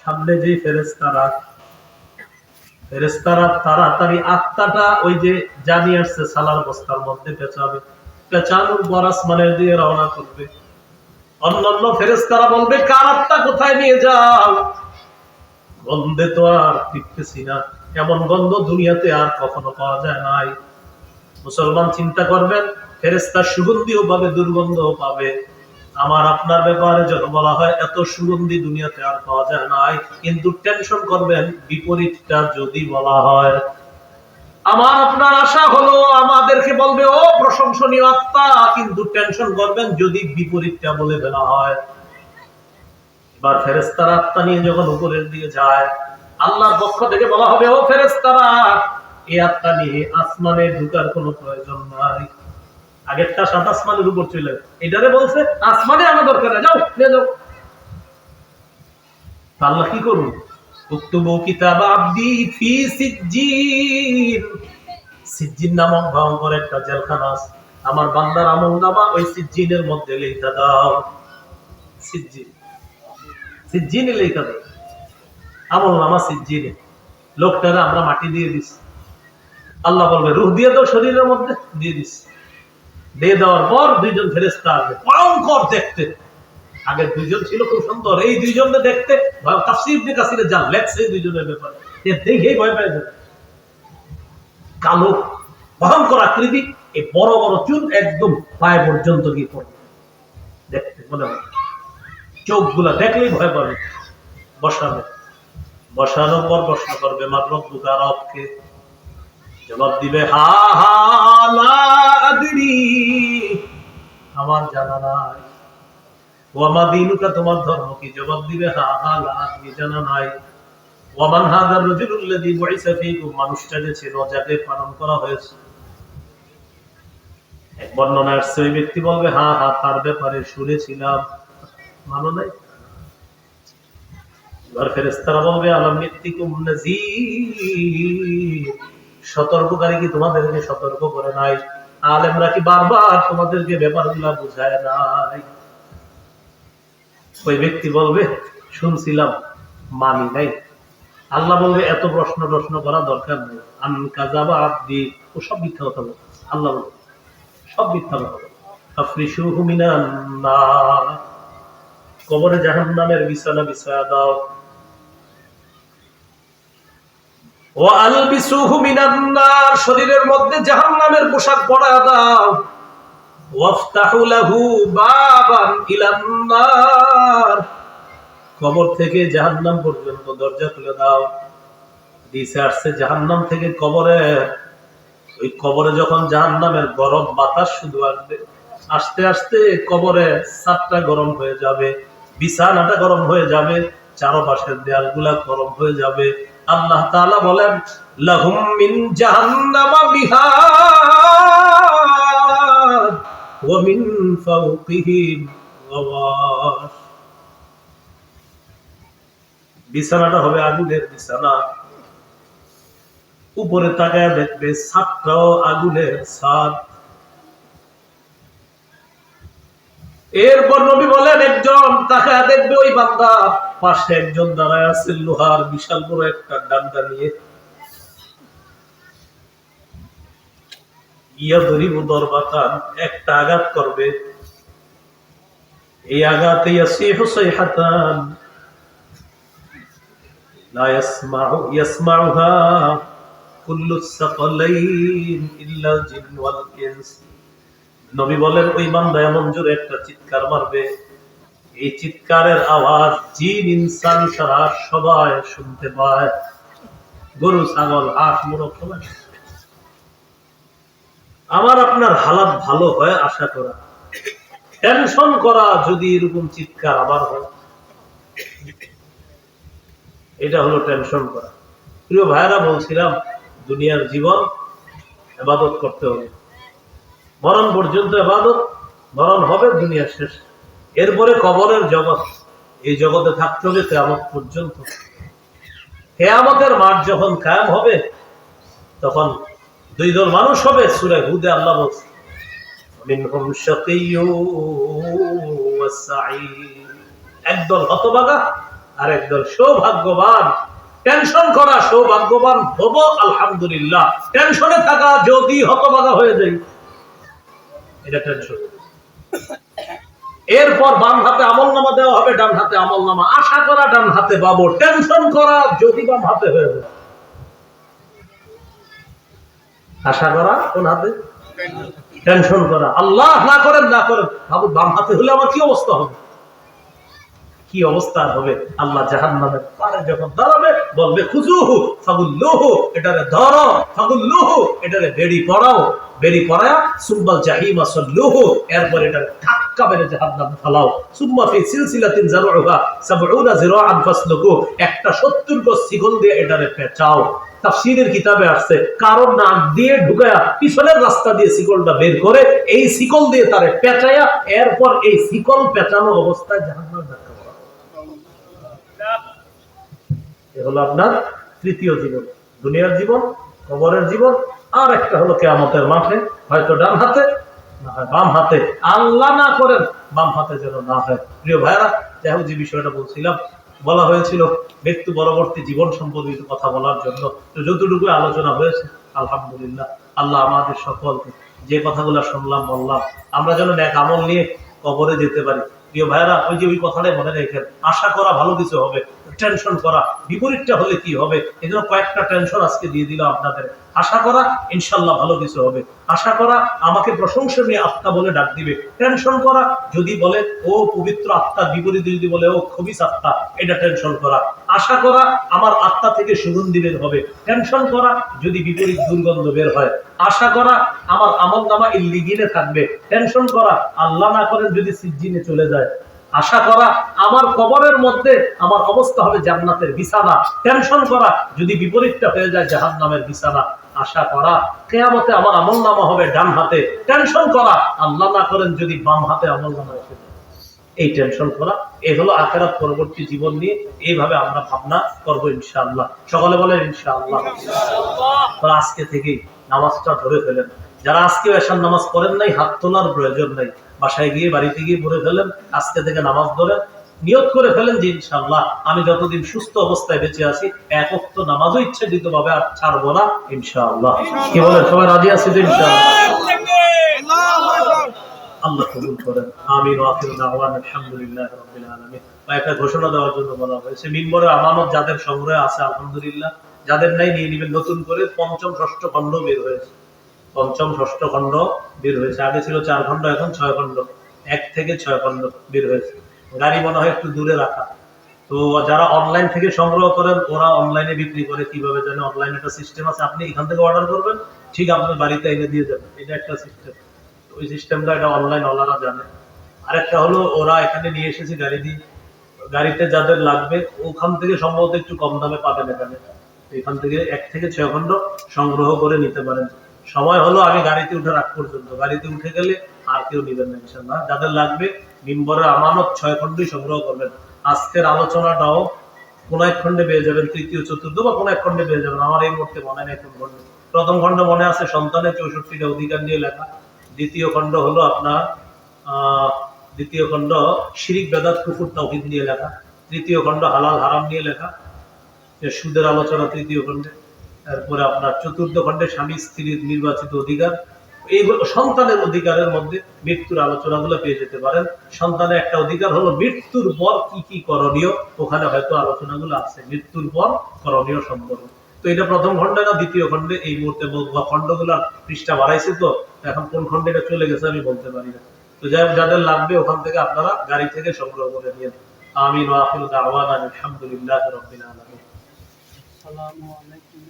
সামনে যে ফেরেশতারা তাড়াতাড়ি আত্মাটা ওই যে জানিয়ে আসছে সালার বস্তার মধ্যে পেঁচাবে, পেঁচানোর পর আসমানের দিয়ে রওনা করবে। অন্যান্য ফেরেশতারা বলবে কার আত্মা কোথায় নিয়ে যাও, গন্ধে তো আর টিকতেছি না, এমন গন্ধ দুনিয়াতে আর কখনো পাওয়া যায় নাই। মুসলমান চিন্তা করবেন, ফেরেশতা সুগন্ধিও পাবে, দুর্গন্ধও পাবে। আমার আপনার ব্যাপারে যখন বলা হয় এত সুগন্ধি দুনিয়াতে আর পাওয়া যায় নাই, কিন্তু টেনশন করবেন বিপরীতটা যদি বলা হয়। আমার আপনার আশা হলো আমাদেরকে বলবে ও প্রশংসনীয় আত্মা, কিন্তু টেনশন করবেন যদি বিপরীতটা বলে ফেলা হয়। এবার ফেরেশতারা আত্মা নিয়ে যখন উপরের দিকে যায়, আল্লাহর পক্ষ থেকে বলা হবে ও ফেরেশতারা, এই আত্মা নিয়ে আসমানে ঢুকার কোনো প্রয়োজন নাই। আগেরটা 7 আসমানের উপর চলে, এটারে বলছে আসমানে আনা দরকার না, যাও নিয়ে যাও। আল্লাহ কি করুন, উক্তুবু কিতাব আবদি ফি সিজ্জিন, সিজ্জিন নামক ভয়ঙ্কর একটা জেলখানা আছে, আমার বান্দার আমলনামা ওই সিজ্জিনের মধ্যে লিখে দাও। সিজ্জিনে লিখে দাও আমলনামা, সিজ্জিনে। লোকটারে আমরা মাটি দিয়ে দিছি, আল্লাহ বলবে রূহ দিয়ে দাও শরীরের মধ্যে, দিয়ে দিছি। দিয়ে দেওয়ার পর দুইজন ফেরেশতা আসবে, ভয়ঙ্কর দেখতে। আগে দুইজন ছিল খুব সুন্দর, এই দুইজনে দেখতে তাফসীর ইবনে কাসিরে যা লেখছে দুইজনের ব্যাপারে, দেখেই ভয় পেয়ে যাবে। কালো ভয়ঙ্কর আকৃতি, এই বড় বড় চুল একদম পায়ে পর্যন্ত গিয়ে পড়বে, দেখতে মনে হয় চোখগুলা দেখলেই ভয় পাবে। বসানোর পর প্রশ্ন করবে মাররব্বুকা, রবকে? জবাব দিবে হা হা লা আদরি, আমার জানা নাই। ওয়া মা দীনুকা, তোমার ধর্ম কি? জবাব দিবে হা হা লা আদরি, জানা নাই। ওয়া মান হাদার রাজুলুল্লাযী বুইসা ফীকুম, মানুষটা যে ছিল যাকে পালন করা হয়েছে। এক বর্ণনায় আসছে ওই ব্যক্তি বলবে হা হা, তার ব্যাপারে শুনেছিলাম, মানো নাই। এবার ফেরেশতারা বলবে আলাম ইয়াতিকুম নাযীর, সতর্ককারী কি তোমাদেরকে সতর্ক করে নাই? আলেমরা কি বারবার তোমাদেরকে ব্যাপারগুলো বুঝায় নাই? ওই ব্যক্তি বলবে শুনছিলাম, মানি নাই। আল্লাহ বলবে এত প্রশ্ন করা দরকার নেই, আন কাযাবা আবদি, ও সব মিথ্যা কথা বলে। আল্লাহ বলবে সব মিথ্যা কথা বলে। আফরিশুহু মিনান নার, কবরে জাহান্নামের বিছানা বিছায়া দাও। ওয়া আলবিসুহু মিনান নার, শরীরের মধ্যে জাহান্নামের পোশাক পরায়া দাও। ওয়াফতাহু লাহু বাবান ইলান নার, কবর থেকে জাহান্নাম পর্যন্ত দরজা খুলে দাও। দিছে আসছে জাহান্নাম থেকে কবরে, ওই কবরে যখন জাহান্নামের গরম বাতাস শুধু আসবে, আস্তে আস্তে কবরে ছাদটা গরম হয়ে যাবে, বিছানাটা গরম হয়ে যাবে, চারপাশের দেয়ালগুলা গরম হয়ে যাবে। আল্লাহ তাআলা বলেন লাহুম মিন জাহান্নামা বিহাদ ওয়া মিন ফাওকিহিম গাওয়াশ, বিছানাটা হবে আগুনের বিছানা, উপরে তাকায় দেখবে ছাদটাও আগুনের ছাদ। এরপর নবী বলেন একজন তাকায় দেখবে ওই বান্দা পাশে একজন দাঁড়ায় আছে লোহার বিশাল বড় একটা ডান্ডা নিয়ে, ইয়াদরিবু দরবাতান, একটা আঘাত করবে, এই আঘাতে ইয়াসিহু সাইহাতান লা ইয়াসমাউহা কুল্লু সাকালাইন ইল্লা জিন ওয়াল ইনস। নবী বলেন ওই বান্দা এমন জোরে একটা চিৎকার মারবে, এই চিৎকারের আওয়াজ জিন ইনসান ছাড়া সবাই শুনতে পায়, গরু ছাগল হাঁস মোরগ সবাই। আমার আপনার হালাত ভালো হয় আশা করা, টেনশন করা যদি এরকম চিৎকার আবার হয়, এটা হলো টেনশন করা। প্রিয় ভাইরা, বলছিলাম দুনিয়ার জীবন ইবাদত করতে হবে, মরণ পর্যন্ত ইবাদত, মরণ হবে দুনিয়া শেষ, এরপরে কবরের জগৎ, এই জগতে থাকতে হবে কিয়ামত পর্যন্ত। কিয়ামতের মাঠ যখন কায়েম হবে তখন দুই দল মানুষ হবে, সূরা হুদে আল্লাহ বলছে মিনহুম শাকিয়্যুন ওয়া সাঈদ, একদল হতভাগা আরেকদল সৌভাগ্যবান। টেনশন করা সৌভাগ্যবান হবো আলহামদুলিল্লাহ, টেনশনে থাকা যদি হতভাগা হয়ে যায়, এটা টেনশন। এরপর বাম হাতে আমল নামা দেওয়া হবে, ডান হাতে আমল নামা, আশা করা ডান হাতে পাবো, টেনশন করা যদি বাম হাতে হয়ে যায়। আশা করা কোন হাতে? টেনশন করা। আল্লাহ না করেন না করেন, ভাবো বাম হাতে হলে আমার কি অবস্থা হবে, কি অবস্থা হবে। আল্লাহ জাহান্নামের পারে যখন দাঁড়াবে বলবে খুজুহু ফাগুল্লুহু, এটারে ধরো, ফাগুল্লুহু, এটারে বেড়ি পড়াও, বেড়ি পড়ায়া সুম্মাল জাহিমা সাল্লুহু, এরপর এটারে ধাক্কা মেরে জাহান্নামে ফেলাও, সুম্মা ফি সিলসিলাতিন যারউহা ৭০ যিরাআন ফাসলুকু, একটা ৭০ গজ শিকল দিয়ে এটারে পেঁচাও। তাফসীরের কিতাবে আসছে কারণ নাক দিয়ে ঢুকায়া পিছনের রাস্তা দিয়ে শিকলটা বের করে এই শিকল দিয়ে তারে পেঁচায়া, এরপর এই শিকল পেঁচানো অবস্থায় জাহান্নামে ধাক্কা মারা। এ হলো আপনার তৃতীয় জীবন, দুনিয়ার জীবন, কবরের জীবন। আর একটা হলো কিয়ামতের মাঠে, হয়তো ডান হাতে না হয় বাম হাতে, আল্লাহ না করেন বাম হাতে যেন না হয়। প্রিয় ভাইরা, যাই হোক, যে বিষয়টা বলছিলাম, বলা হয়েছিল মৃত্যু পরবর্তী জীবন সম্পর্কিত কথা বলার জন্য, তো যতটুকু আলোচনা হয়েছে আলহামদুলিল্লাহ, আল্লাহ আমাদের সকলকে যে কথাগুলো শুনলাম বললাম, আমরা যেন নেক আমল নিয়ে কবরে যেতে পারি। প্রিয় ভাইরা, ওই যে ওই কথাটাই মনে রেখেন, আশা করা ভালো কিছু হবে, টেনশন করা বিপরীতটা হলে কি হবে। এই জন্য কয়েকটা টেনশন আজকে দিয়ে দিলাম আপনাদের। আশা করা ইনশাল্লাহ ভালো কিছু হবে, আশা করা আমাকে প্রশংসনীয় আত্মা বলে ডাক দিবে, টেনশন করা যদি বলে ও পবিত্র আত্মার বিপরীতে যদি বলে ও খবিস আত্মা, এটা টেনশন করা। আশা করা আমার আত্মা থেকে সুগন্ধি বের হবে, টেনশন করা যদি বিপরীত দুর্গন্ধ বের হয়। আশা করা আমার আমল নামা ইল্লিগিনে থাকবে, টেনশন করা আল্লাহ না করেন যদি সিজ্জিনে চলে যায়। আশা করা আমার কবরের মধ্যে আমার অবস্থা হবে জান্নাতের বিছানা, টেনশন করা যদি বিপরীতটা হয়ে যায় জাহান্নামের বিছানা। আশা করা কিয়ামতে আমার আমল নামা হবে ডান হাতে, টেনশন করা আল্লাহ না করেন যদি বাম হাতে আমল নামা এসে যায়। এই টেনশন করা, এই হলো আখিরাত পরবর্তী জীবন নিয়ে এইভাবে আমরা ভাবনা করবো ইনশাআল্লাহ। সকলে বলেন ইনশাআল্লাহ। আজকে থেকেই নামাজটা ধরে ফেলেন। যারা আজকে এশার নামাজ পড়েন নাই, হাত তোলার প্রয়োজন নাই, বাসায় গিয়ে বাড়িতে গিয়ে পড়ে ফেলেন। আজকে থেকে নামাজ ধরেন, নিয়ত করে ফেলেন যে ইনশাআল্লাহ আমি যতদিন সুস্থ অবস্থায় বেঁচে আছি এক ওয়াক্ত নামাজও ইচ্ছাকৃত ভাবে আর ছাড়বো না ইনশাআল্লাহ। কি বলেন, সবাই রাজি আছি তো ইনশাআল্লাহ? আল্লাহ কবুল করেন, আমিন। ওয়া আখিরু দাওয়ানা আলহামদুলিল্লাহি রাব্বিল আলামিন। একটা ঘোষণা দেওয়ার জন্য বলা হয়েছে, মিম্বরে আমানত যাদের সংগ্রহে আছে আলহামদুলিল্লাহ, যাদের নাই নিয়ে নেবেন। নতুন করে পঞ্চম ষষ্ঠ খণ্ড বের হয়েছে, পঞ্চম ষষ্ঠ খণ্ড বের হয়েছে। আগে ছিল 4 খণ্ড, এখন 6 খণ্ড, 1 থেকে 6 খণ্ড বের হয়েছে। গাড়ি মনে হয় একটু দূরে রাখা। তো যারা অনলাইন থেকে সংগ্রহ করেন, ওরা অনলাইনে বিক্রি করে, কিভাবে জানে, অনলাইন একটা সিস্টেম আছে, আপনি এখান থেকে অর্ডার করবেন, ঠিক আপনার বাড়িতে এনে দিয়ে যাবেন, এটা একটা সিস্টেম। ওই সিস্টেমটা এটা অনলাইন ওয়ালারা জানে। আরেকটা হলো ওরা এখানে নিয়ে এসেছে গাড়ি দিয়ে, গাড়িতে যাদের লাগবে ওখান থেকে সম্ভবত একটু কম দামে পাবেন এখানে। এখান থেকে 1 থেকে 6 খণ্ড সংগ্রহ করে নিতে পারেন। সময় হলো আমি গাড়িতে উঠে রাখ পর্যন্ত, গাড়িতে উঠে গেলে আর কেউ নিবেন না ইনশাআল্লাহ। যাদের লাগবে মিম্বরের আমানত 6 খণ্ডই সংগ্রহ করবেন। আজকের আলোচনাটাও কোন এক খণ্ডে পেয়ে যাবেন, তৃতীয় চতুর্থ বা কোন এক খণ্ডে পেয়ে যাবেন। আমার এই মুহূর্তে মনে নেই কোন খণ্ডে। প্রথম খণ্ড মনে আছে সন্তানের 64টা অধিকার নিয়ে লেখা। দ্বিতীয় খণ্ড হলো আপনার দ্বিতীয় খণ্ড শিরিক বেদাত কুফর তাওহীদ নিয়ে লেখা। তৃতীয় খণ্ড হালাল হারাম নিয়ে লেখা, সুদের আলোচনা তৃতীয় খণ্ডে। তারপরে আপনার চতুর্থ খণ্ডে স্বামী স্ত্রীর নির্বাচিত অধিকার। এইগুলো সন্তানের অধিকারের মধ্যে মৃত্যুর আলোচনাগুলো পেয়ে যেতে পারেন। সন্তানের একটা অধিকার হলো মৃত্যুর পর কি কি করণীয়, ওখানে হয়তো আলোচনাগুলো আছে মৃত্যুর পর করণীয় সম্পর্কে। তো এটা প্রথম খণ্ডে না দ্বিতীয় খণ্ডে এই মুহূর্তে বলবো, খণ্ডগুলার পৃষ্ঠা বাড়াইছে, তো এখন কোন খণ্ডে এটা চলে গেছে আমি বলতে পারি না। তো যাই হোক, যাদের লাগবে ওখান থেকে আপনারা গাড়ি থেকে সংগ্রহ করে নিয়ে। আমিন ওয়া আখিরু দাওয়ানা আলহামদুলিল্লাহি রাব্বিল আলামিন। আসসালামু আলাইকুম।